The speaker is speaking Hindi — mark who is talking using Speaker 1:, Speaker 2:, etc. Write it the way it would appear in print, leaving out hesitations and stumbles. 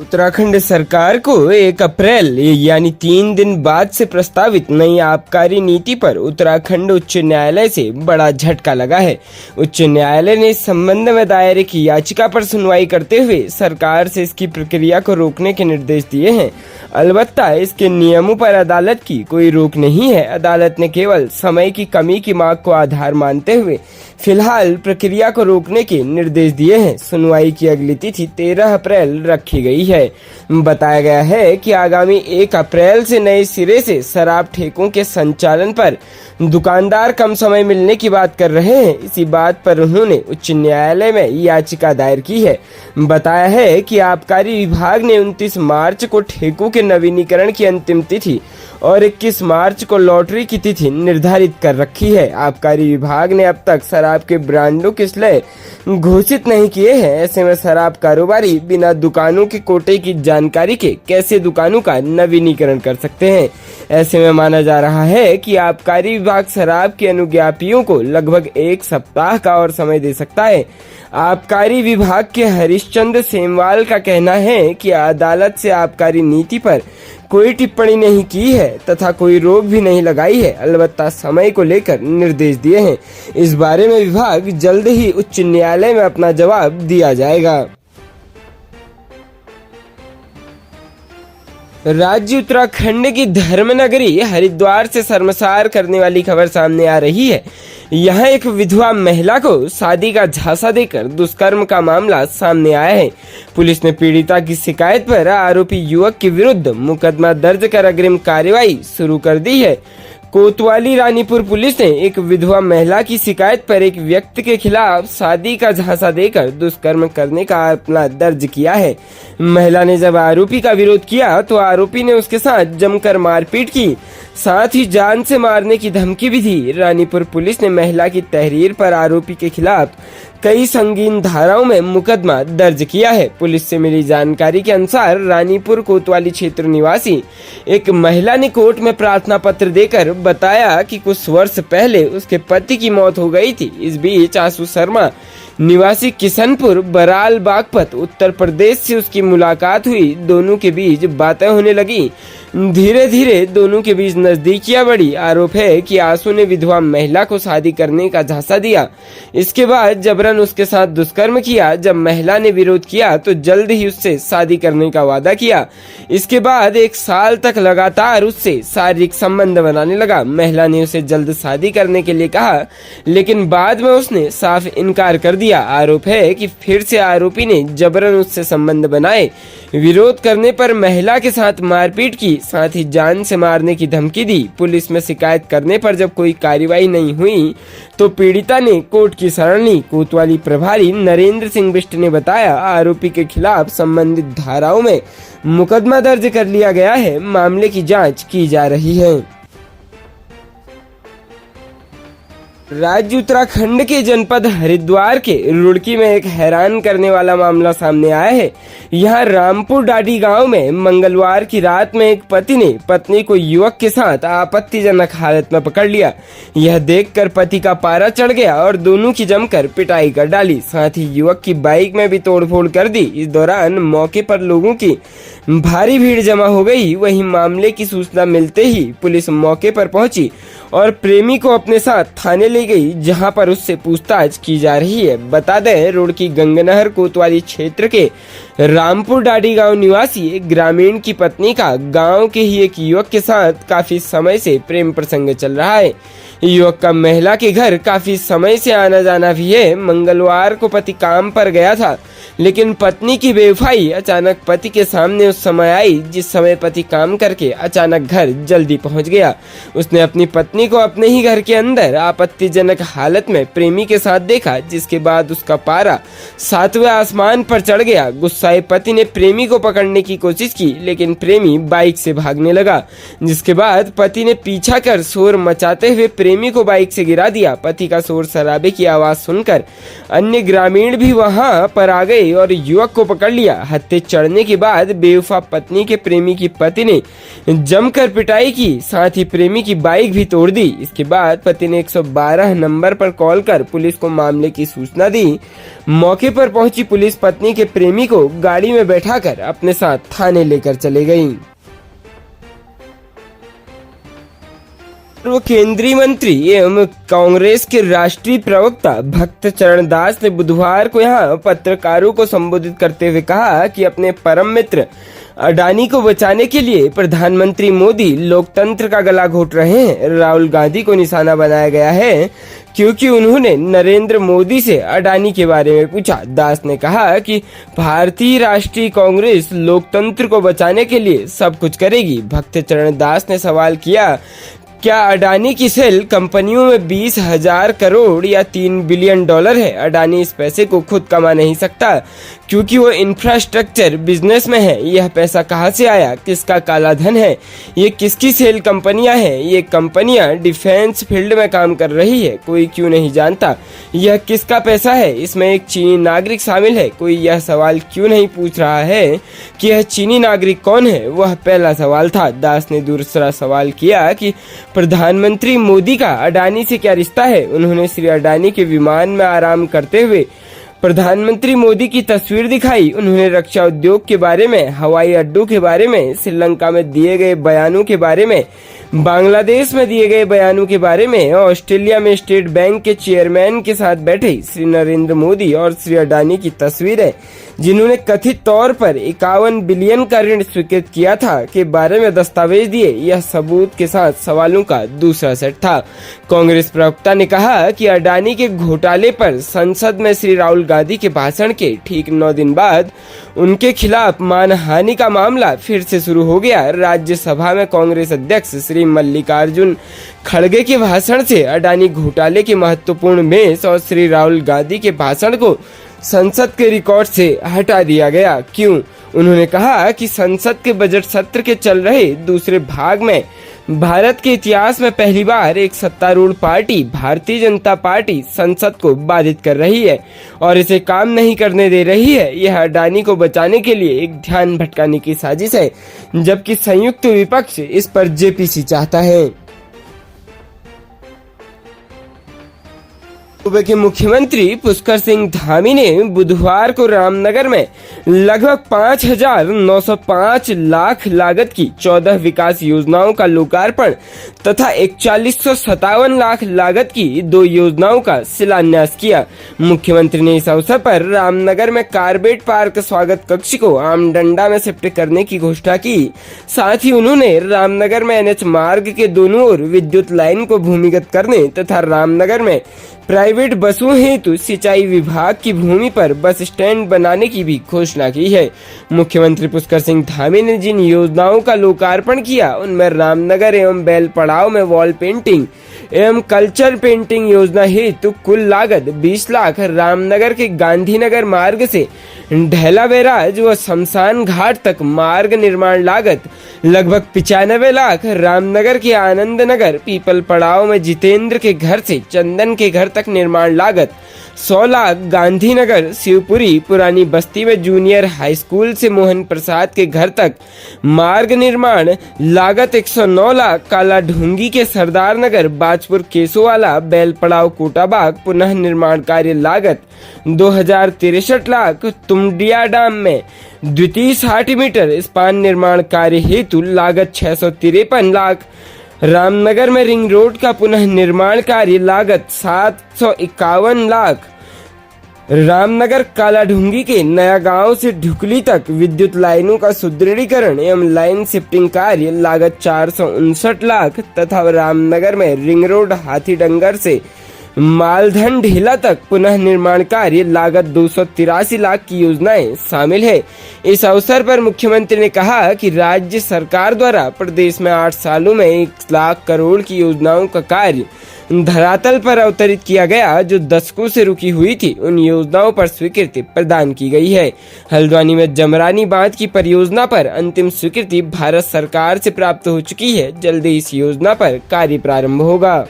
Speaker 1: उत्तराखंड सरकार को 1 अप्रैल यानी 3 दिन बाद से प्रस्तावित नई आबकारी नीति पर उत्तराखंड उच्च न्यायालय से बड़ा झटका लगा है। उच्च न्यायालय ने इस संबंध में दायर एक याचिका पर सुनवाई करते हुए सरकार से इसकी प्रक्रिया को रोकने के निर्देश दिए हैं। अलबत्ता इसके नियमों पर अदालत की कोई रोक नहीं है। अदालत ने केवल समय की कमी की मांग को आधार मानते हुए फिलहाल प्रक्रिया को रोकने के निर्देश दिए हैं। सुनवाई की अगली तिथि 13 अप्रैल रखी गई है। बताया गया है कि आगामी 1 अप्रैल से नए सिरे से शराब ठेकों के संचालन पर दुकानदार कम समय मिलने की बात कर रहे हैं। इसी बात पर उन्होंने उच्च न्यायालय में याचिका दायर की है। बताया है कि आबकारी विभाग ने 29 मार्च को ठेकों के नवीनीकरण की अंतिम तिथि और 21 मार्च को लॉटरी की तिथि निर्धारित कर रखी है। आबकारी विभाग ने अब तक शराब के ब्रांडों के स्लय घोषित नहीं किए हैं। ऐसे में शराब कारोबारी बिना दुकानों के कोटे की जानकारी के कैसे दुकानों का नवीनीकरण कर सकते हैं। ऐसे में माना जा रहा है कि आबकारी विभाग शराब के अनुज्ञापियों को लगभग 1 सप्ताह का और समय दे सकता है। आबकारी विभाग के हरिश्चंद्र सेमवाल का कहना है कि अदालत से आबकारी नीति पर कोई टिप्पणी नहीं की है तथा कोई रोक भी नहीं लगाई है। अलबत्ता समय को लेकर निर्देश दिए हैं। इस बारे में विभाग जल्द ही उच्च न्यायालय में अपना जवाब दिया जाएगा। राज्य उत्तराखंड की धर्मनगरी हरिद्वार से शर्मसार करने वाली खबर सामने आ रही है। यहाँ एक विधवा महिला को शादी का झांसा देकर दुष्कर्म का मामला सामने आया है। पुलिस ने पीड़िता की शिकायत पर आरोपी युवक के विरुद्ध मुकदमा दर्ज कर अग्रिम कार्यवाही शुरू कर दी है। कोतवाली रानीपुर पुलिस ने एक विधवा महिला की शिकायत पर एक व्यक्ति के खिलाफ शादी का झांसा देकर दुष्कर्म करने का मामला दर्ज किया है। महिला ने जब आरोपी का विरोध किया तो आरोपी ने उसके साथ जमकर मारपीट की, साथ ही जान से मारने की धमकी भी दी। रानीपुर पुलिस ने महिला की तहरीर पर आरोपी के खिलाफ कई संगीन धाराओं में मुकदमा दर्ज किया है। पुलिस से मिली जानकारी के अनुसार रानीपुर कोतवाली क्षेत्र निवासी एक महिला ने कोर्ट में प्रार्थना पत्र देकर बताया कि कुछ वर्ष पहले उसके पति की मौत हो गई थी। इस बीच आशु शर्मा निवासी किशनपुर बराल बागपत उत्तर प्रदेश से उसकी मुलाकात हुई। दोनों के बीच बातें होने लगी। धीरे धीरे दोनों के बीच नजदीकियां बढ़ी। आरोप है कि आशु ने विधवा महिला को शादी करने का झांसा दिया। इसके बाद जबरन उसके साथ दुष्कर्म किया। जब महिला ने विरोध किया तो जल्द ही उससे शादी करने का वादा किया। इसके बाद 1 साल तक लगातार उससे शारीरिक संबंध बनाने लगा। महिला ने उसे जल्द शादी करने के लिए कहा, लेकिन बाद में उसने साफ इनकार कर दिया। आरोप है कि फिर से आरोपी ने जबरन उससे संबंध बनाए। विरोध करने पर महिला के साथ मारपीट की, साथ ही जान से मारने की धमकी दी। पुलिस में शिकायत करने पर जब कोई कार्रवाई नहीं हुई तो पीड़िता ने कोर्ट की शरण ली। कोतवाली प्रभारी नरेंद्र सिंह बिष्ट ने बताया, आरोपी के खिलाफ संबंधित धाराओं में मुकदमा दर्ज कर लिया गया है। मामले की जांच की जा रही है। राज्य उत्तराखंड के जनपद हरिद्वार के रुड़की में एक हैरान करने वाला मामला सामने आया है। यहाँ रामपुर डाडी गांव में मंगलवार की रात में एक पति ने पत्नी को युवक के साथ आपत्तिजनक हालत में पकड़ लिया। यह देखकर पति का पारा चढ़ गया और दोनों की जमकर पिटाई कर डाली। साथ ही युवक की बाइक में भी तोड़फोड़ कर दी। इस दौरान मौके पर लोगों की भारी भीड़ जमा हो गई। वहीं मामले की सूचना मिलते ही पुलिस मौके पर पहुंची और प्रेमी को अपने साथ थाने ले गई, जहां पर उससे पूछताछ की जा रही है। बता दें, रुड़की गंगनहर कोतवाली क्षेत्र के रामपुर डाडी गांव निवासी एक ग्रामीण की पत्नी का गांव के ही एक युवक के साथ काफी समय से प्रेम प्रसंग चल रहा है। युवक का महिला के घर काफी समय से आना जाना भी है। मंगलवार को पति काम पर गया था, लेकिन पत्नी की बेवफाई अचानक पति के सामने उस समय आई जिस समय पति काम करके अचानक घर जल्दी पहुंच गया। उसने अपनी पत्नी को अपने ही घर के अंदर आपत्तिजनक हालत में प्रेमी के साथ देखा, जिसके बाद उसका पारा 7वें आसमान पर चढ़ गया। गुस्साए पति ने प्रेमी को पकड़ने की कोशिश की, लेकिन प्रेमी बाइक से भागने लगा, जिसके बाद पति ने पीछा कर शोर मचाते हुए प्रेमी को बाइक से गिरा दिया। पति का शोर शराबे की आवाज सुनकर अन्य ग्रामीण भी वहां पर आ गए और युवक को पकड़ लिया। हत्थे चढ़ने के बाद बेवफा पत्नी के प्रेमी की पति ने जमकर पिटाई की, साथ ही प्रेमी की बाइक भी तोड़ दी। इसके बाद पति ने 112 नंबर पर कॉल कर पुलिस को मामले की सूचना दी। मौके पर पहुंची पुलिस पत्नी के प्रेमी को गाड़ी में बैठाकर अपने साथ थाने लेकर चले गई। वो केंद्रीय मंत्री एवं कांग्रेस के राष्ट्रीय प्रवक्ता भक्त चरण दास ने बुधवार को यहां पत्रकारों को संबोधित करते हुए कहा कि अपने परम मित्र अडानी को बचाने के लिए प्रधानमंत्री मोदी लोकतंत्र का गला घोट रहे हैं। राहुल गांधी को निशाना बनाया गया है क्योंकि उन्होंने नरेंद्र मोदी से अडानी के बारे में पूछा। दास ने कहा कि भारतीय राष्ट्रीय कांग्रेस लोकतंत्र को बचाने के लिए सब कुछ करेगी। भक्त चरण दास ने सवाल किया, क्या अडानी की सेल कंपनियों में 20,000 करोड़ या 3 बिलियन डॉलर है? अडानी इस पैसे को खुद कमा नहीं सकता क्योंकि वो इंफ्रास्ट्रक्चर बिजनेस में है। यह पैसा कहां से आया? किसका काला धन है? ये किसकी सेल कंपनियां हैं? ये कंपनियां डिफेंस फील्ड में काम कर रही है, कोई क्यों नहीं जानता? यह किसका पैसा है? इसमें एक चीनी नागरिक शामिल है, कोई यह सवाल क्यों नहीं पूछ रहा है कि यह चीनी नागरिक कौन है? वह पहला सवाल था। दास ने दूसरा सवाल किया कि प्रधानमंत्री मोदी का अडानी से क्या रिश्ता है? उन्होंने श्री अडानी के विमान में आराम करते हुए प्रधानमंत्री मोदी की तस्वीर दिखाई। उन्होंने रक्षा उद्योग के बारे में, हवाई अड्डों के बारे में, श्रीलंका में दिए गए बयानों के बारे में, बांग्लादेश में दिए गए बयानों के बारे में, ऑस्ट्रेलिया में स्टेट बैंक के चेयरमैन के साथ बैठे श्री नरेंद्र मोदी और श्री अडानी की तस्वीरें, जिन्होंने कथित तौर पर 51 बिलियन का ऋण स्वीकृत किया था, के बारे में दस्तावेज दिए। यह सबूत के साथ सवालों का दूसरा सेट था। कांग्रेस प्रवक्ता ने कहा कि अडानी के घोटाले पर संसद में श्री राहुल गांधी के भाषण के ठीक 9 दिन बाद उनके खिलाफ मानहानि का मामला फिर से शुरू हो गया। राज्यसभा में कांग्रेस अध्यक्ष श्री मल्लिकार्जुन खड़गे के भाषण से अडानी घोटाले के महत्वपूर्ण मेष और श्री राहुल गांधी के भाषण को संसद के रिकॉर्ड से हटा दिया गया। क्यों? उन्होंने कहा कि संसद के बजट सत्र के चल रहे दूसरे भाग में भारत के इतिहास में पहली बार एक सत्तारूढ़ पार्टी भारतीय जनता पार्टी संसद को बाधित कर रही है और इसे काम नहीं करने दे रही है। यह अडानी को बचाने के लिए एक ध्यान भटकाने की साजिश है, जबकि संयुक्त विपक्ष इस पर जेपीसी चाहता है। सूबे के मुख्यमंत्री पुष्कर सिंह धामी ने बुधवार को रामनगर में लगभग 5,905 लाख लागत की 14 विकास योजनाओं का लोकार्पण तथा 4157 लाख लागत की 2 योजनाओं का शिलान्यास किया। मुख्यमंत्री ने इस अवसर पर रामनगर में कारबेट पार्क स्वागत कक्ष को आमडंडा में शिफ्ट करने की घोषणा की। साथ ही उन्होंने रामनगर में NH मार्ग के दोनों ओर विद्युत लाइन को भूमिगत करने तथा रामनगर में प्राइवेट बसों हेतु सिंचाई विभाग की भूमि पर बस स्टैंड बनाने की भी घोषणा की है। मुख्यमंत्री पुष्कर सिंह धामी ने जिन योजनाओं का लोकार्पण किया उनमें रामनगर एवं बैल पड़ाव में वॉल पेंटिंग एवं कल्चर पेंटिंग योजना हेतु कुल लागत 20 लाख, रामनगर के गांधीनगर मार्ग से ढैला बैराज व शमशान घाट तक मार्ग निर्माण लागत लगभग 95 लाख, रामनगर के आनंद नगर पीपल पड़ाव में जितेंद्र के घर से चंदन के घर तक निर्माण लागत 100 लाख, गांधीनगर शिवपुरी पुरानी बस्ती में जूनियर हाई स्कूल से मोहन प्रसाद के घर तक मार्ग निर्माण लागत 109 लाख, काला ढूंगी के सरदार नगर बाजपुर केसोवाला बैल पड़ाव कोटाबाग पुनः निर्माण कार्य लागत 2063 लाख, तुमडिया डाम में द्वितीय 60 मीटर स्पान निर्माण कार्य हेतु लागत 653 लाख, रामनगर में रिंग रोड का पुनः निर्माण कार्य लागत 751 लाख, रामनगर काला ढूंगी के नया गांव से ढुकली तक विद्युत लाइनों का सुदृढ़ीकरण एवं लाइन शिफ्टिंग कार्य लागत 459 लाख तथा रामनगर में रिंग रोड हाथीडंगर से मालधन ढीला तक पुनः निर्माण कार्य लागत 283 लाख की योजनाएं शामिल है। इस अवसर पर मुख्यमंत्री ने कहा कि राज्य सरकार द्वारा प्रदेश में 8 सालों में 1 लाख करोड़ की योजनाओं का कार्य धरातल पर अवतरित किया गया, जो दशकों से रुकी हुई थी। उन योजनाओं पर स्वीकृति प्रदान की गई है। हल्द्वानी में जमरानी बांध की परियोजना पर अंतिम स्वीकृति भारत सरकार से प्राप्त हो चुकी है। जल्दी इस योजना पर कार्य प्रारंभ होगा।